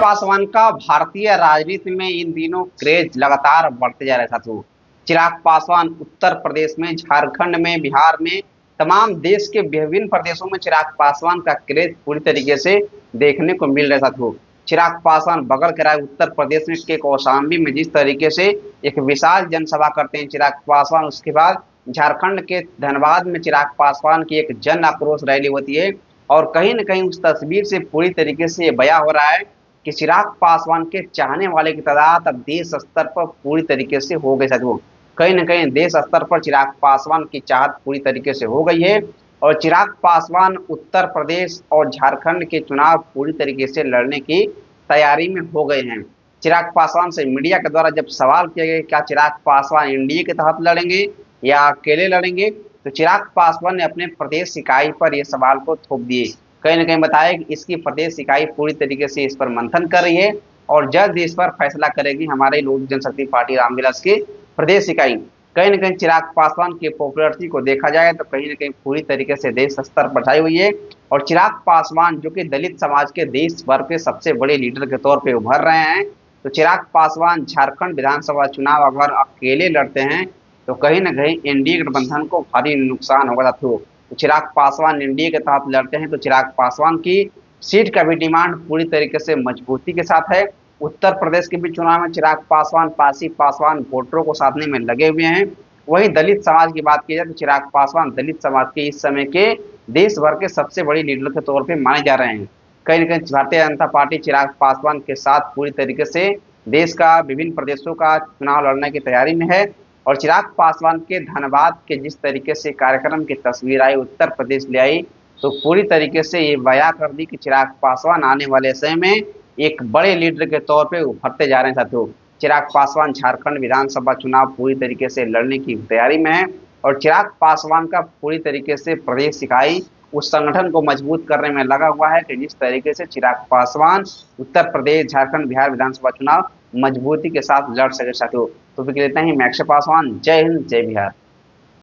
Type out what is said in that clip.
पासवान का भारतीय राजनीति में इन दिनों क्रेज लगातार बढ़ते जा रहा है साथियों। चिराग पासवान उत्तर प्रदेश में, झारखंड में, बिहार में, तमाम देश के विभिन्न प्रदेशों में चिराग पासवान का क्रेज पूरी तरीके से देखने को मिल रहा है साथियों। चिराग पासवान बगल के राज्य उत्तर प्रदेश में के कौशाम्बी में जिस तरीके से एक विशाल जनसभा करते हैं चिराग पासवान, उसके बाद झारखंड के धनबाद में चिराग पासवान की एक जन आक्रोश रैली होती है और कहीं न कहीं उस तस्वीर से पूरी तरीके से ये बयां हो रहा है कि चिराग पासवान के चाहने वाले की तादाद अब देश स्तर पर पूरी तरीके से हो गई साथियों। कहीं न कहीं देश स्तर पर चिराग पासवान की चाहत पूरी तरीके से हो गई है और चिराग पासवान उत्तर प्रदेश और झारखंड के चुनाव पूरी तरीके से लड़ने की तैयारी में हो गए हैं। चिराग पासवान से मीडिया के द्वारा जब सवाल किया गया क्या चिराग पासवान एनडीए के तहत लड़ेंगे या अकेले लड़ेंगे, तो चिराग पासवान ने अपने प्रदेश इकाई पर यह सवाल को थोप दिए। कहीं न कहीं बताया कि इसकी प्रदेश इकाई पूरी तरीके से इस पर मंथन कर रही है और जल्द इस पर फैसला करेगी हमारे लोक जनशक्ति पार्टी रामविलास की प्रदेश इकाई। कहीं न कहीं चिराग पासवान की पॉपुलरिटी को देखा जाए तो कहीं न कहीं पूरी तरीके से देश स्तर पर छाई हुई है और चिराग पासवान जो कि दलित समाज के देश भर के सबसे बड़े लीडर के तौर पर उभर रहे हैं, तो चिराग पासवान झारखंड विधानसभा चुनाव अगर अकेले लड़ते हैं तो कहीं न कहीं एनडीए गठबंधन को भारी नुकसान होगा साथियों। तो चिराग पासवान एनडीए के तहत लड़ते हैं तो चिराग पासवान की सीट का भी डिमांड पूरी तरीके से मजबूती के साथ है। उत्तर प्रदेश के भी चुनाव में चिराग पासवान पासी पासवान वोटरों को साधने में लगे हुए हैं। वहीं दलित समाज की बात की जाए तो चिराग पासवान दलित समाज के इस समय के देश भर के सबसे बड़े लीडर के तौर पर माने जा रहे हैं। कहीं न कहीं भारतीय जनता पार्टी चिराग पासवान के साथ पूरी तरीके से देश का विभिन्न प्रदेशों का चुनाव लड़ने की तैयारी में है और चिराग पासवान के धनबाद के जिस तरीके से कार्यक्रम की तस्वीर आई, उत्तर प्रदेश ले आई, तो पूरी तरीके से ये बयां कर दी कि चिराग पासवान आने वाले समय में एक बड़े लीडर के तौर पे उभरते जा रहे हैं साथियों। चिराग पासवान झारखंड विधानसभा चुनाव पूरी तरीके से लड़ने की तैयारी में है और चिराग पासवान का पूरी तरीके से प्रदेश इकाई उस संगठन को मजबूत करने में लगा हुआ है कि जिस तरीके से चिराग पासवान उत्तर प्रदेश, झारखंड, बिहार विधानसभा चुनाव मजबूती के साथ लड़ सके साथियों। तो फिर इतना ही। मैं अक्षय पासवान, जय हिंद, जय बिहार।